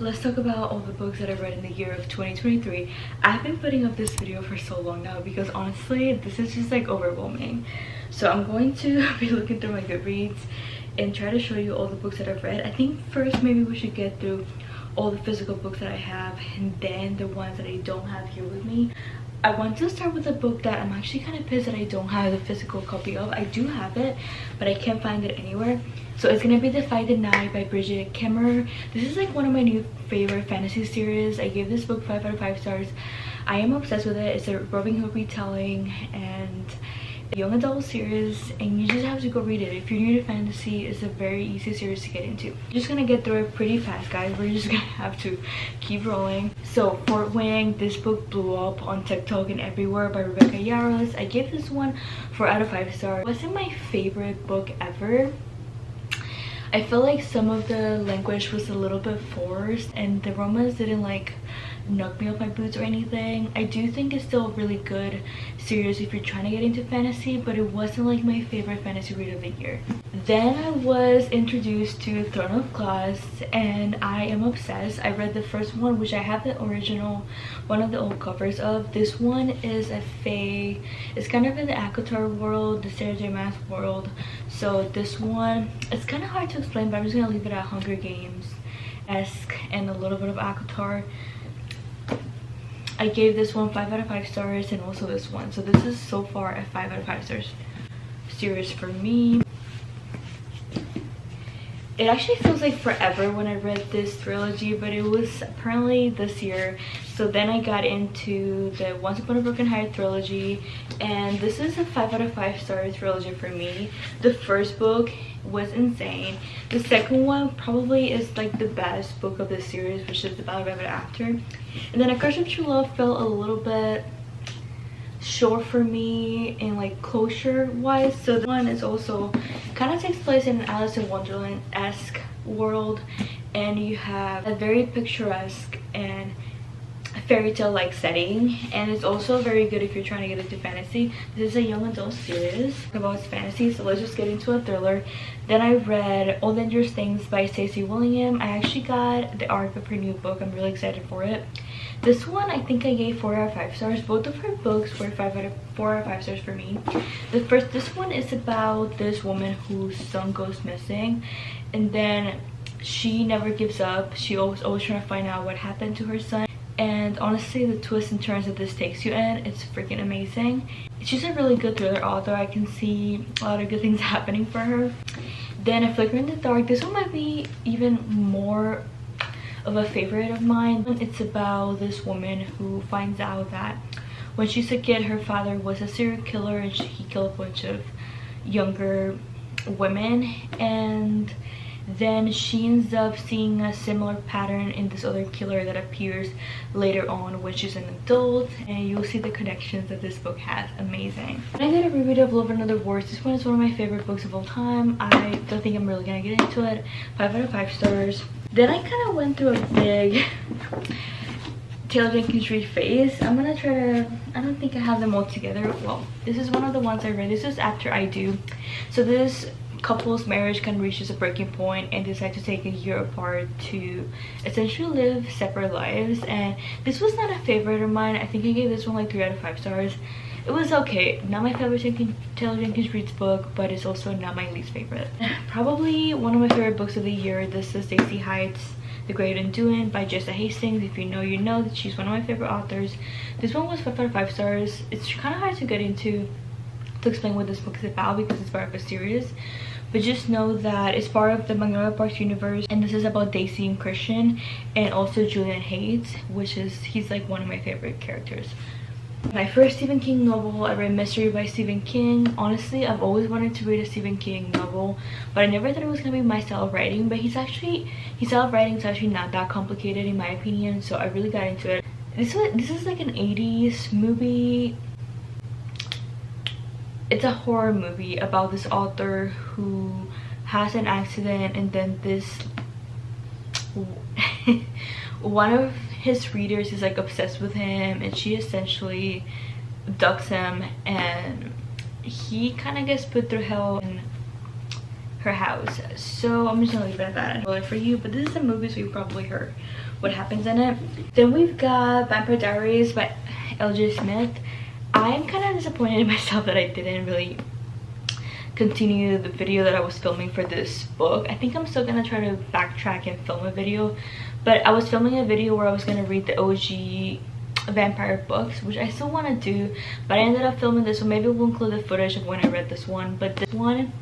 Let's talk about all the books that I read in the year of 2023. I've been putting up this video for so long now because honestly this is just like overwhelming. So I'm going to be looking through my Goodreads and try to show you all the books that I've read. I think first maybe we should get through all the physical books that I have and then the ones that I don't have here with me. I want to start with a book that I'm actually kind of pissed that I don't have the physical copy of. I do have it, but I can't find it anywhere. So it's gonna be The Fight the Night by Bridget Kemmerer. This is like one of my new favorite fantasy series. I gave this book 5 out of 5 stars. I am obsessed with it. It's a Robin Hood retelling and a young adult series, and you just have to go read it. If you're new to fantasy, it's a very easy series to get into. I'm just gonna get through it pretty fast, guys. We're just gonna have to keep rolling. So Fort Wing, this book blew up on TikTok and everywhere by Rebecca Yarros. I gave this one 4 out of 5 stars. It wasn't my favorite book ever. I feel like some of the language was a little bit forced and the romance didn't like knock me off my boots or anything. I do think it's still a really good series if you're trying to get into fantasy, but it wasn't like my favorite fantasy read of the year. Then I was introduced to Throne of Glass and I am obsessed. I read the first one, which I have the original, one of the old covers of. This one is a fae. It's kind of in the ACOTAR world, the Sarah J Maas world. So this one, it's kind of hard to explain, but I'm just gonna leave it at Hunger Games-esque and a little bit of ACOTAR. I gave this one 5 out of 5 stars and also this one. So this is so far a 5 out of 5 stars series for me. It actually feels like forever when I read this trilogy, but it was apparently this year. So then I got into the Once Upon a Broken Heart trilogy, and this is a 5 out of 5 star trilogy for me. The first book was insane. The second one probably is like the best book of the series, which is The Battle of Ever After. And then A Curse of True Love felt a little bit short for me in like closure wise. So this one is also kind of takes place in an Alice in Wonderland-esque world, and you have a very picturesque and fairy tale like setting, and it's also very good if you're trying to get into fantasy. This is a young adult series about fantasy, so let's just get into a thriller. Then I read All Dangerous Things by Stacey William. I actually got the arc of her new book. I'm really excited for it. This one I think I gave 4 out of 5 stars. Both of her books were 4 out of 5 stars for me. This one is about this woman whose son goes missing, and then she never gives up. She always trying to find out what happened to her son. And honestly, the twists and turns that this takes you in, it's freaking amazing. She's a really good thriller author. I can see a lot of good things happening for her. Then A Flicker in the Dark. This one might be even more of a favorite of mine. It's about this woman who finds out that when she's a kid, her father was a serial killer and he killed a bunch of younger women, and then she ends up seeing a similar pattern in this other killer that appears later on when she's an adult, and you'll see the connections that this book has. Amazing. I did a review of Love and Other Words. This one is one of my favorite books of all time. I don't think I'm really gonna get into it. 5 out of 5 stars. Then I kind of went through a big Taylor Jenkins Reid phase. I'm gonna try to, I don't think I have them all together. Well, this is one of the ones I read. This is After I Do. So this couple's marriage kind of reaches a breaking point and decide to take a year apart to essentially live separate lives. And this was not a favorite of mine. I think I gave this one like 3 out of 5 stars. It was okay. Not my favorite Taylor Jenkins Reid's book, but it's also not my least favorite. Probably one of my favorite books of the year. This is Daisy Heights, The Great Undoing by Jessa Hastings. If you know, you know that she's one of my favorite authors. This one was 5 out of 5 stars. It's kind of hard to get into to explain what this book is about because it's part of a series, but just know that it's part of the Magnolia Parks universe, and this is about Daisy and Christian and also Julian Hayes, which is, he's like one of my favorite characters. My first Stephen King novel, I read Mystery by Stephen King. Honestly, I've always wanted to read a Stephen King novel, but I never thought it was gonna be my style of writing. But his style of writing is actually not that complicated in my opinion, so I really got into it. This is like an 80s movie. It's a horror movie about this author who has an accident, and then this one of his readers is like obsessed with him, and she essentially abducts him, and he kind of gets put through hell, and her house. So I'm just gonna leave it at that and spoil it for you, but this is a movie, so you probably heard what happens in it. Then we've got Vampire Diaries by LJ Smith. I'm kind of disappointed in myself that I didn't really continue the video that I was filming for this book. I think I'm still gonna try to backtrack and film a video, but I was filming a video where I was gonna read the OG vampire books, which I still want to do, but I ended up filming this, so maybe we'll include the footage of when I read this one. But this one,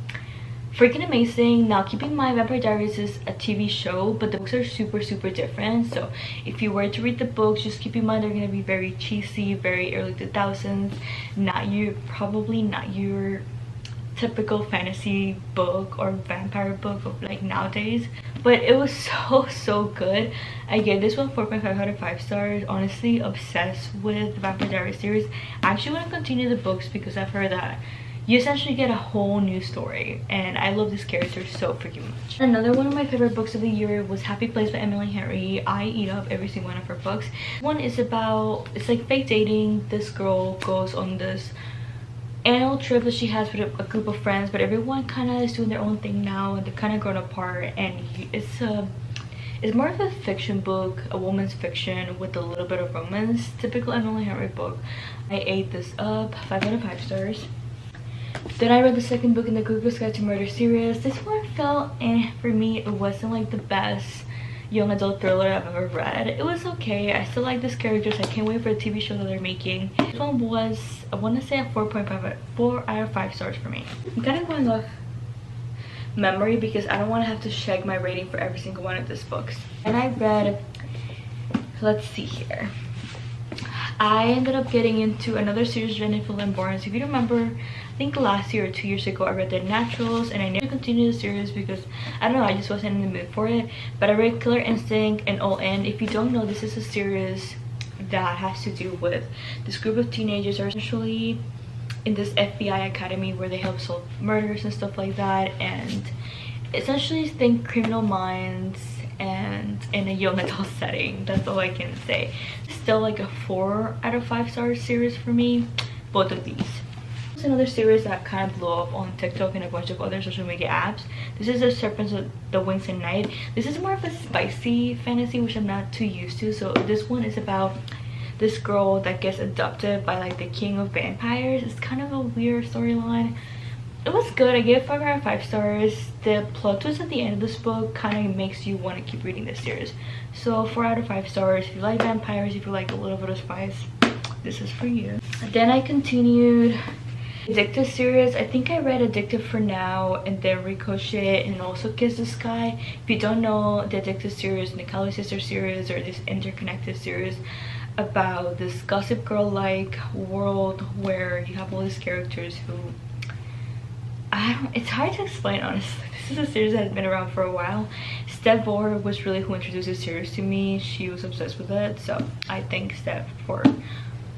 freaking amazing. Now keep in mind, Vampire Diaries is a TV show, but the books are super different. So if you were to read the books, just keep in mind they're gonna be very cheesy, very early 2000s, probably not your typical fantasy book or vampire book of like nowadays. But it was so good. I gave this one 4.5 out of 5 stars. Honestly, obsessed with the Vampire Diaries series. I actually want to continue the books because I've heard that you essentially get a whole new story, and I love this character so freaking much. Another one of my favorite books of the year was Happy Place by Emily Henry. I eat up every single one of her books. One is about, it's like fake dating. This girl goes on this annual trip that she has with a group of friends, but everyone kind of is doing their own thing now, and they're kind of grown apart. And it's more of a fiction book, a woman's fiction with a little bit of romance. Typical Emily Henry book. I ate this up, 5 out of 5 stars. Then I read the second book in the Google's Guide to Murder series. This one felt for me. It wasn't like the best young adult thriller I've ever read. It was okay. I still like these characters. I can't wait for the TV show that they're making. This one was, I want to say, a 4 out of 5 stars for me. I'm kind of going off memory because I don't want to have to check my rating for every single one of these books. And I read, let's see here, I ended up getting into another series, Jennifer Lynn Barnes. If you remember, I think last year or 2 years ago, I read The Naturals, and I never continued the series because, I don't know, I just wasn't in the mood for it. But I read Killer Instinct and All In. If you don't know, this is a series that has to do with this group of teenagers are essentially in this FBI academy where they help solve murders and stuff like that, and essentially think Criminal Minds and in a young adult setting. That's all I can say. Still like a 4 out of 5 star series for me, both of these. It's another series that kind of blew up on TikTok and a bunch of other social media apps. This is The Serpents of the Wings at Night. This is more of a spicy fantasy, which I'm not too used to. So this one is about this girl that gets adopted by like the king of vampires. It's kind of a weird storyline. It was good. I gave 5 out of 5 stars. The plot twist at the end of this book kind of makes you want to keep reading this series. So 4 out of 5 stars. If you like vampires, if you like a little bit of spice, this is for you. Then I continued Addictive series. I think I read Addictive for Now and then Ricochet and also Kiss the Sky. If you don't know, the Addictive series and the Cali Sister series are this interconnected series about this Gossip Girl like world where you have all these characters who it's hard to explain, honestly. This is a series that has been around for a while. Steph Vore was really who introduced this series to me. She was obsessed with it, so I thank Steph for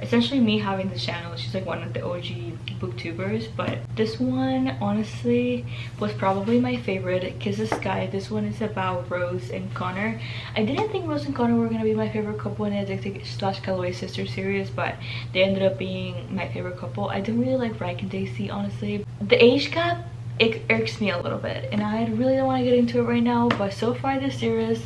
essentially me having this channel. She's like one of the OG booktubers. But this one honestly was probably my favorite. Kiss the Sky. This one is about Rose and Connor. I didn't think Rose and Connor were gonna be my favorite couple in the Addicted / Calloway Sister series, but they ended up being my favorite couple. I didn't really like Ryke and Daisy, honestly. The age gap, it irks me a little bit, and I really don't want to get into it right now, but so far this series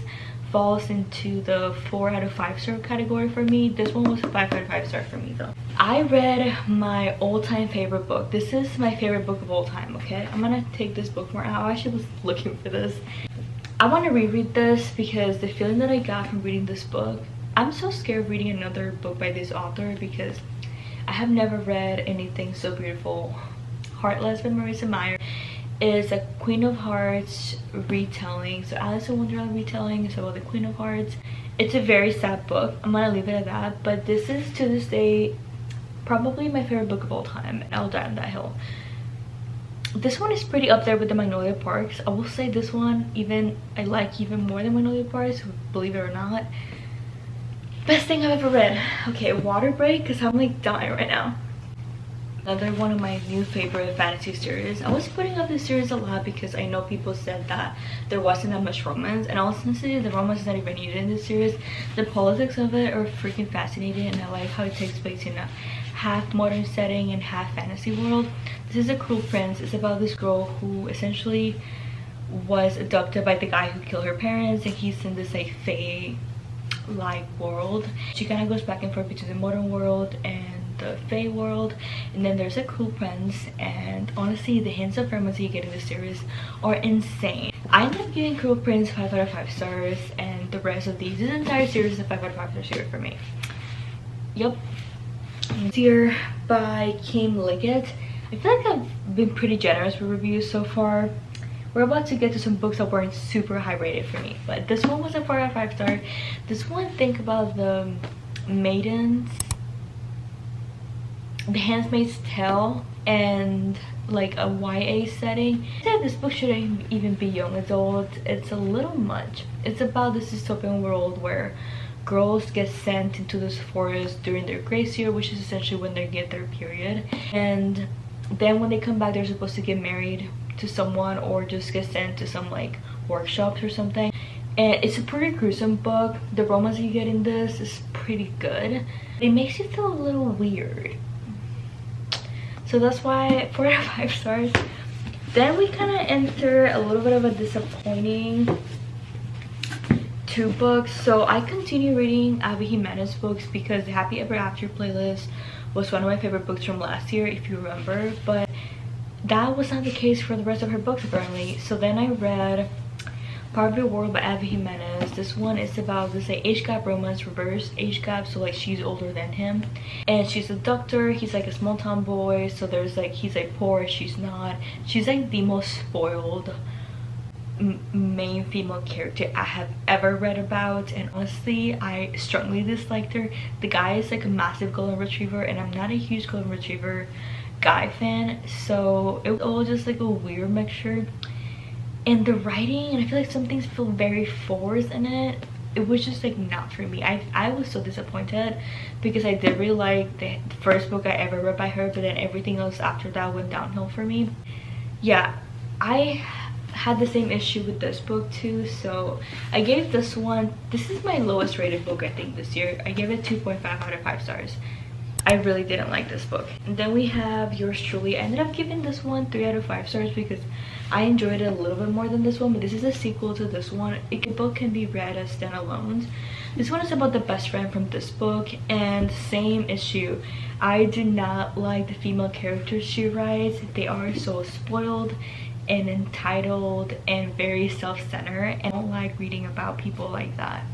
falls into the 4 out of 5 star category for me. This one was a 5 out of 5 star for me though. I read my all-time favorite book. This is my favorite book of all time, okay? I'm gonna take this book more out. I actually was looking for this. I want to reread this because the feeling that I got from reading this book, I'm so scared of reading another book by this author because I have never read anything so beautiful. Heartless by Marissa Meyer is a Queen of Hearts retelling. So Alice in Wonderland retelling is about the Queen of Hearts. It's a very sad book. I'm gonna leave it at that. But this is, to this day, probably my favorite book of all time, and I'll die on that hill. This one is pretty up there with the Magnolia Parks. I will say this one I like even more than Magnolia Parks, believe it or not. Best thing I've ever read. Okay, water break because I'm like dying right now. Another one of my new favorite fantasy series. I was putting up this series a lot because I know people said that there wasn't that much romance, and honestly the romance is not even needed in this series. The politics of it are freaking fascinating, and I like how it takes place in a half modern setting and half fantasy world. This is a Cruel Prince. It's about this girl who essentially was adopted by the guy who killed her parents, and he's in this like fae-like world. She kind of goes back and forth between the modern world and the fae world, and then there's a Cruel Prince. And honestly, the hints of romance you get in this series are insane. I ended up giving Cruel Prince 5 out of 5 stars, and the rest of this entire series is a 5 out of 5 star series for me. Yep. Here by Kim Liggett. I feel like I've been pretty generous with reviews so far. We're about to get to some books that weren't super high rated for me, but this one was a 4 out of 5 star. This one, think about the Maidens, The Handmaid's Tale, and like a YA setting. I said this book shouldn't even be young adult. It's a little much. It's about this dystopian world where girls get sent into this forest during their grace year, which is essentially when they get their period, and then when they come back they're supposed to get married to someone or just get sent to some like workshops or something. And it's a pretty gruesome book. The romance you get in this is pretty good. It makes you feel a little weird, so that's why 4 out of 5 stars. Then we kind of enter a little bit of a disappointing 2 books. So I continue reading Abby Jimenez books because the Happy Ever After playlist was one of my favorite books from last year, if you remember, but that was not the case for the rest of her books apparently. So then I read Part of the World by Abby Jimenez. This one is about this like age gap romance, reverse age gap, so like she's older than him and she's a doctor. He's like a small town boy, so there's like he's like poor, she's not. She's like the most spoiled main female character I have ever read about, and honestly I strongly disliked her. The guy is like a massive golden retriever and I'm not a huge golden retriever guy fan, so it was all just like a weird mixture. And the writing, and I feel like some things feel very forced in it. It was just like not for me. I was so disappointed because I did really like the first book I ever read by her, but then everything else after that went downhill for me. Yeah, I had the same issue with this book too, so I gave this one, this is my lowest rated book I think this year. I gave it 2.5 out of 5 stars. I really didn't like this book. And then we have Yours Truly. I ended up giving this one 3 out of 5 stars because I enjoyed it a little bit more than this one, but this is a sequel to this one. The book can be read as standalones. This one is about the best friend from this book, and same issue. I do not like the female characters she writes. They are so spoiled and entitled and very self-centered, and I don't like reading about people like that.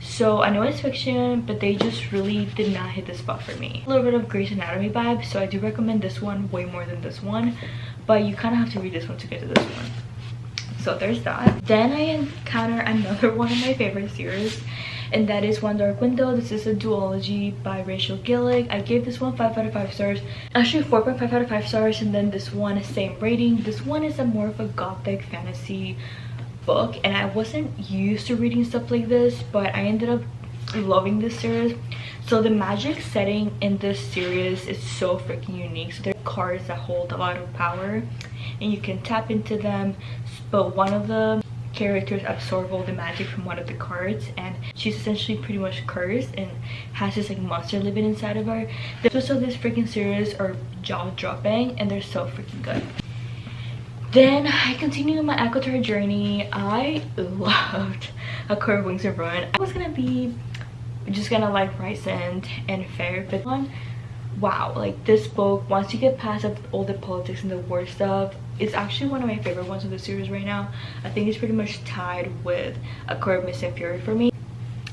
So I know it's fiction, but they just really did not hit the spot for me. A little bit of Grey's Anatomy vibe, so I do recommend this one way more than this one, but you kind of have to read this one to get to this one. So there's that. Then I encounter another one of my favorite series, and that is One Dark Window. This is a duology by Rachel Gillick. I gave this one 5 out of 5 stars, actually 4.5 out of 5 stars, and then this one is same rating. This one is a more of a gothic fantasy book, and I wasn't used to reading stuff like this, but I ended up loving this series. So the magic setting in this series is so freaking unique. So there are cards that hold a lot of power and you can tap into them, but one of the characters absorb all the magic from one of the cards, and she's essentially pretty much cursed and has this like monster living inside of her. The episodes of this freaking series are jaw-dropping and they're so freaking good. Then I continue my ACOTAR journey. I loved A Curve Wings of Ruin. I was gonna be just gonna like Rysand and Fair, but one, wow, like this book, once you get past all the politics and the war stuff, it's actually one of my favorite ones of the series right now. I think it's pretty much tied with A Curve Mist and Fury for me.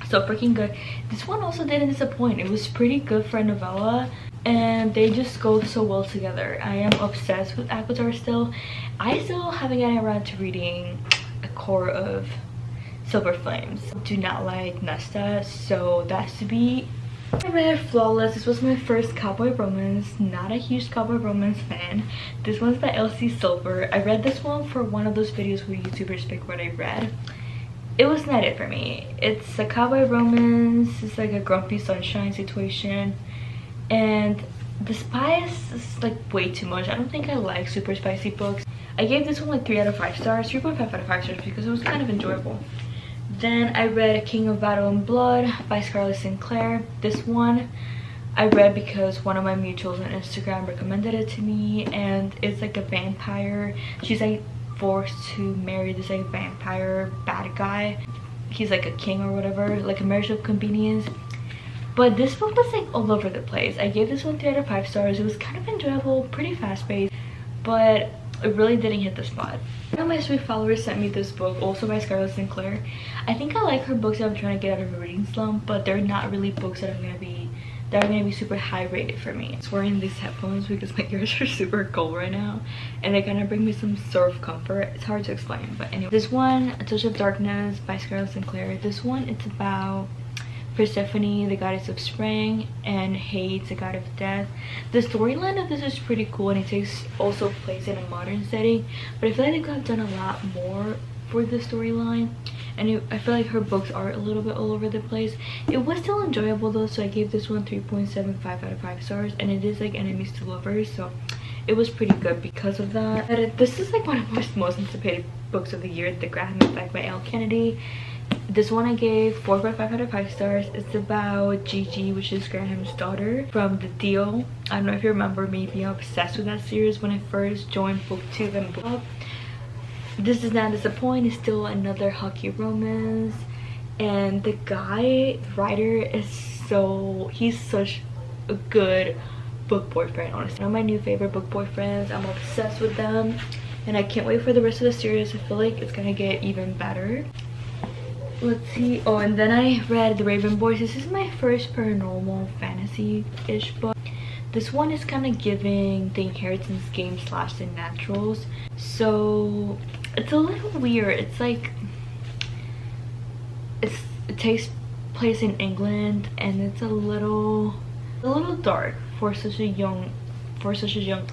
So freaking good. This one also didn't disappoint. It was pretty good for a novella, and they just go so well together. I am obsessed with ACOTAR still. I still haven't gotten around to reading A Core of Silver Flames. I do not like Nesta, so that's to be. I read Flawless. This was my first cowboy romance. Not a huge cowboy romance fan. This one's by Elsie Silver. I read this one for one of those videos where YouTubers pick what I read. It was not it for me. It's a cowboy romance. It's like a Grumpy Sunshine situation, and the spice is like way too much. I don't think I like super spicy books. I gave this one like 3 out of 5 stars, 3.5 out of 5 stars, because it was kind of enjoyable. Then I read King of Battle and Blood by Scarlett Sinclair. This one I read because one of my mutuals on Instagram recommended it to me, and it's like a vampire. She's like forced to marry this like vampire bad guy. He's like a king or whatever, like a marriage of convenience. But this book was like all over the place. I gave this one 3 out of 5 stars. It was kind of enjoyable, pretty fast paced, but it really didn't hit the spot. One of my sweet followers sent me this book, also by Scarlett Sinclair. I think I like her books that I'm trying to get out of a reading slump, but they're not really books that are gonna be super high rated for me. I'm wearing these headphones because my ears are super cold right now, and they kind of bring me some sort of comfort. It's hard to explain, but anyway. This one, A Touch of Darkness by Scarlett Sinclair. This one, it's about Persephone, the goddess of spring, and Hades, the god of death. The storyline of this is pretty cool, and it takes also place in a modern setting, but I feel like they could have done a lot more for the storyline, and I feel like her books are a little bit all over the place. It was still enjoyable though, so I gave this one 3.75 out of 5 stars, and it is like enemies to lovers, so it was pretty good because of that. But this is like one of my most anticipated books of the year, The Graham Effect by Elle Kennedy. This one I gave 4.5 out of 5 stars. It's about Gigi, which is Graham's daughter, from The Deal. I don't know if you remember me being obsessed with that series when I first joined booktube and booktok. This does not disappoint. It's still another hockey romance, and the guy, the writer, he's such a good book boyfriend, honestly. One of my new favorite book boyfriends. I'm obsessed with them, and I can't wait for the rest of the series. I feel like it's gonna get even better. Let's see. Oh, and then I read The Raven Boys. This is my first paranormal fantasy-ish book. This one is kind of giving the Inheritance game / the Naturals, so it's a little weird. It's like it takes place in England, and it's a little dark for such a young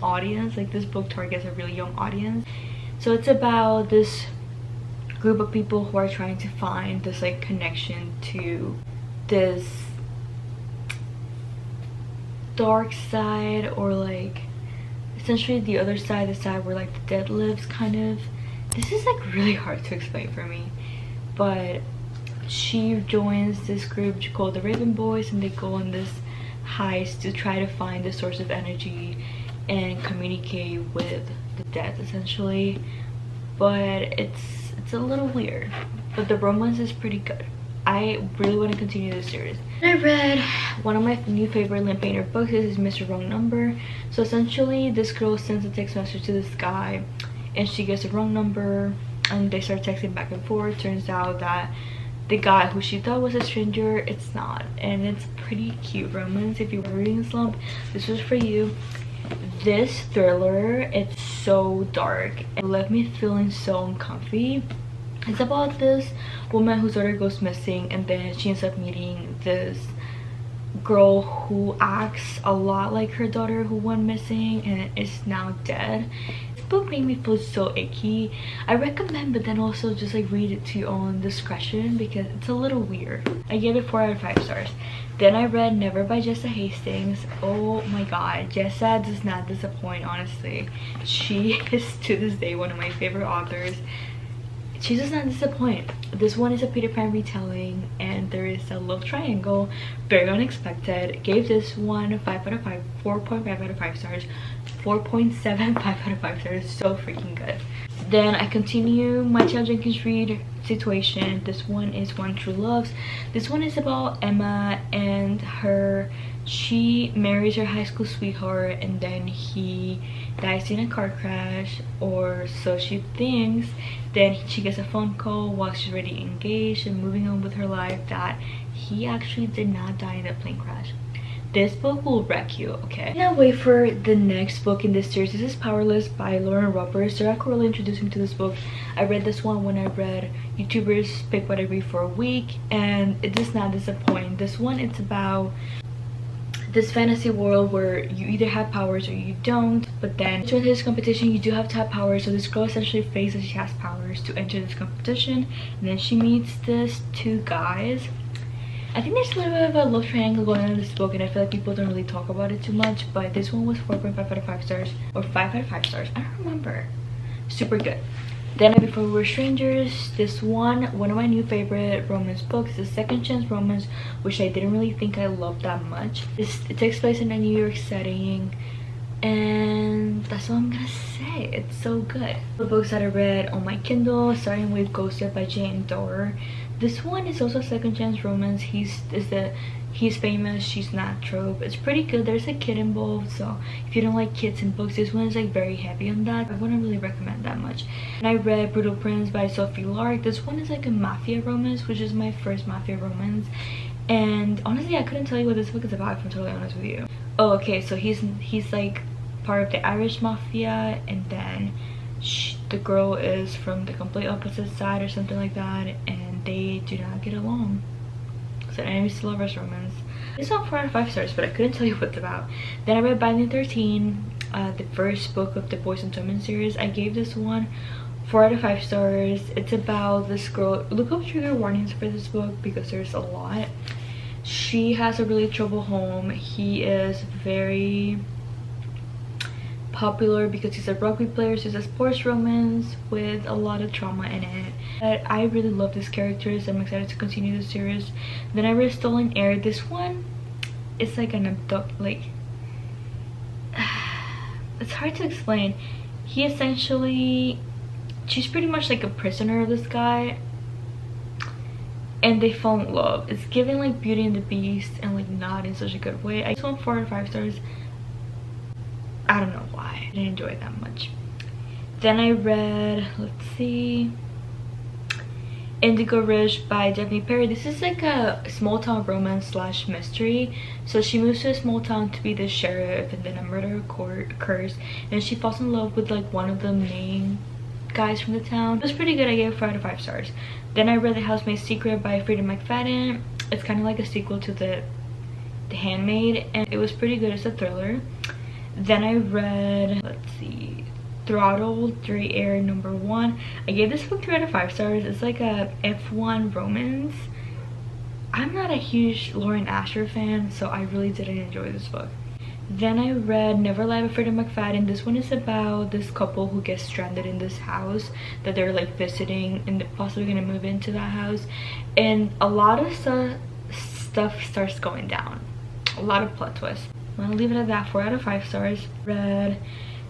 audience. Like, this book targets a really young audience. So it's about this group of people who are trying to find this like connection to this dark side, or like essentially the other side, the side where like the dead lives, kind of. This is like really hard to explain for me, but she joins this group called the Raven Boys, and they go on this heist to try to find the source of energy and communicate with the dead, essentially. But it's a little weird, but the romance is pretty good. I really want to continue this series. I read one of my new favorite Lynn Painter books. This is Mr. Wrong Number. So essentially, this girl sends a text message to this guy, and she gets a wrong number, and they start texting back and forth. Turns out that the guy who she thought was a stranger, it's not, and it's pretty cute romance. If you're reading a slump, this was for you. This thriller, it's so dark and left me feeling so uncomfy. It's about this woman whose daughter goes missing, and then she ends up meeting this girl who acts a lot like her daughter who went missing and is now dead. This book made me feel so icky. I recommend, but then also just like read it to your own discretion because it's a little weird. I gave it 4 out of 5 stars. Then I read Never by Jessa Hastings. Oh my god, Jessa does not disappoint, honestly. She is to this day one of my favorite authors. She does not disappoint. This one is a Peter Pan retelling, and there is a love triangle. Very unexpected. Gave this one 5 out of 5, 4.5 out of 5 stars, 4.75 out of 5 stars. So freaking good. Then I continue my Tia Jenkins Reid situation. This one is One True Loves. This one is about Emma and she marries her high school sweetheart, and then he dies in a car crash, or so she thinks. Then she gets a phone call while she's already engaged and moving on with her life that he actually did not die in a plane crash. This book will wreck you, okay? I cannot wait for the next book in this series. This is Powerless by Lauren Roberts. Sarah Corella introduced me to this book. I read this one when I read YouTubers Pick What I Read for a week, and it does not disappoint. This one, it's about this fantasy world where you either have powers or you don't, but then to enter this competition you do have to have powers. So this girl essentially fakes that she has powers to enter this competition, and then she meets these 2 guys. I think there's a little bit of a love triangle going on in this book, and I feel like people don't really talk about it too much, but this one was 4.5 out of 5 stars, or 5 out of 5 stars, I don't remember. Super good. Then Before We Were Strangers, this one of my new favorite romance books is Second Chance Romance, which I didn't really think I loved that much. It takes place in a New York setting, and that's all I'm gonna say. It's so good. The books that I read on my Kindle, starting with Ghosted by Jane Doerr. This one is also Second Chance Romance. He's famous, she's not trope. It's pretty good. There's a kid involved, so if you don't like kids in books, this one is like very heavy on that. I wouldn't really recommend that much. And I read Brutal Prince by Sophie Lark. This one is like a mafia romance, which is my first mafia romance, and honestly I couldn't tell you what this book is about, if I'm totally honest with you. Oh, okay, so he's like part of the Irish mafia, and then the girl is from the complete opposite side or something like that, and they do not get along. So enemies to lovers romance. It's not 4 out of 5 stars, but I couldn't tell you what it's about. Then I read Binding 13, the first book of the Boys and Women series. I gave this one 4 out of 5 stars. It's about this girl. Look up trigger warnings for this book because there's a lot. She has a really troubled home. He is very popular because he's a rugby player, so it's a sports romance with a lot of trauma in it. But I really love these characters. I'm excited to continue the series. Then I read Stolen Heir. This one is like an it's hard to explain. She's pretty much like a prisoner of this guy, and they fall in love. It's giving like Beauty and the Beast, and like not in such a good way. I just want 4 out of 5 stars. I don't know why. I didn't enjoy it that much. Then I read, let's see, Indigo Ridge by Daphne Perry. This is like a small town romance slash mystery. So she moves to a small town to be the sheriff, and then a murder occurs, and she falls in love with like one of the main guys from the town. It was pretty good. I gave it 4 out of 5 stars. Then I read The Housemaid's Secret by Frida McFadden. It's kind of like a sequel to The Handmaid, and it was pretty good. It's a thriller. Then I read, let's see, Throttled Dry Air #1. I gave this book 3 out of 5 stars. It's like a F1 romance. I'm not a huge Lauren Asher fan, so I really didn't enjoy this book. Then I read Never Lie by Frida McFadden. This one is about this couple who gets stranded in this house that they're like visiting, and they're possibly gonna move into that house, and a lot of stuff starts going down. A lot of plot twists. I'm gonna leave it at that. 4 out of 5 stars. Read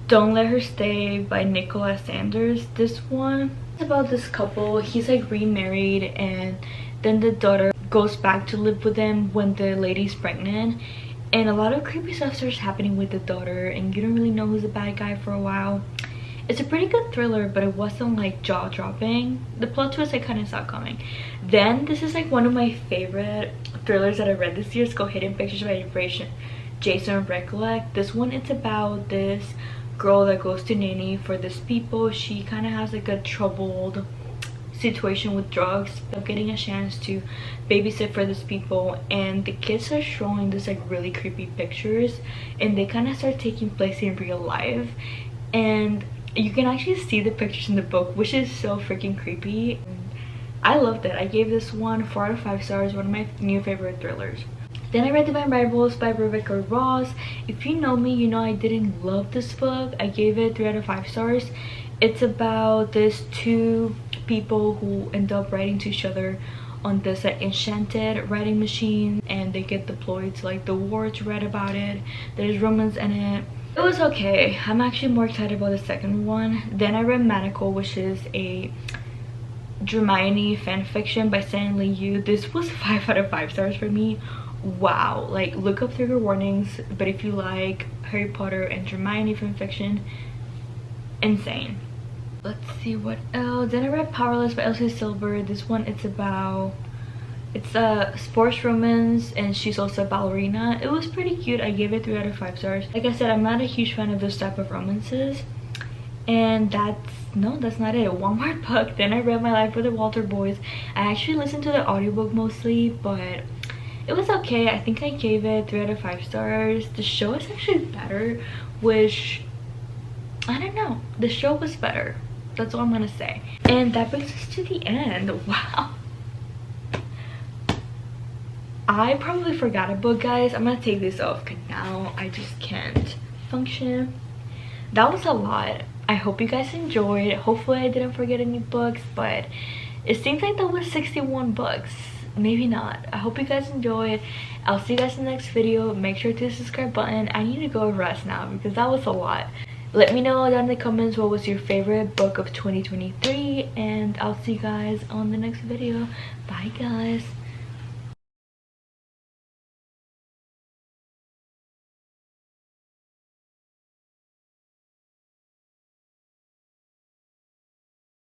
Don't Let Her Stay by Nicola Sanders. This one is about this couple. He's like remarried, and then the daughter goes back to live with them when the lady's pregnant, and a lot of creepy stuff starts happening with the daughter, and you don't really know who's the bad guy for a while. It's a pretty good thriller, but it wasn't like jaw-dropping. The plot twist I kind of saw coming. Then this is like one of my favorite thrillers that I read this year. It's called Hidden Pictures by Jason Recollect. This one, it's about this girl that goes to nanny for these people. She kind of has like a troubled situation with drugs, of getting a chance to babysit for these people, and the kids are showing this like really creepy pictures, and they kind of start taking place in real life, and you can actually see the pictures in the book, which is so freaking creepy. I loved it. I gave this one 4 out of 5 stars. One of my new favorite thrillers. Then I read Divine Rivals by Rebecca Ross. If you know me, you know I didn't love this book. I gave it 3 out of 5 stars. It's about these two people who end up writing to each other on this like enchanted writing machine, and they get deployed to like the war to write about it. There's romance in it. It was okay. I'm actually more excited about the second one. Then I read Manacle, which is a Hermione fanfiction by Stanley Yu. This was 5 out of 5 stars for me. Wow, like look up trigger warnings, but if you like Harry Potter and Hermione fanfiction, insane. Let's see what else. Then I read Powerless by Elsie Silver. This one, it's a sports romance, and she's also a ballerina. It was pretty cute. I gave it 3 out of 5 stars. Like I said, I'm not a huge fan of this type of romances, and that's not it. One more book. Then I read My Life with the Walter Boys. I actually listened to the audiobook mostly, but it was okay. I think I gave it 3 out of 5 stars. The show is actually better, which I don't know. The show was better. That's all I'm gonna say. And that brings us to the end. Wow. I probably forgot a book, guys. I'm gonna take this off because now I just can't function. That was a lot. I hope you guys enjoyed. Hopefully I didn't forget any books, but it seems like that was 61 books. Maybe not. I hope you guys enjoyed. I'll see you guys in the next video. Make sure to hit the subscribe button. I need to go rest now because that was a lot. Let me know down in the comments what was your favorite book of 2023, and I'll see you guys on the next video. Bye guys.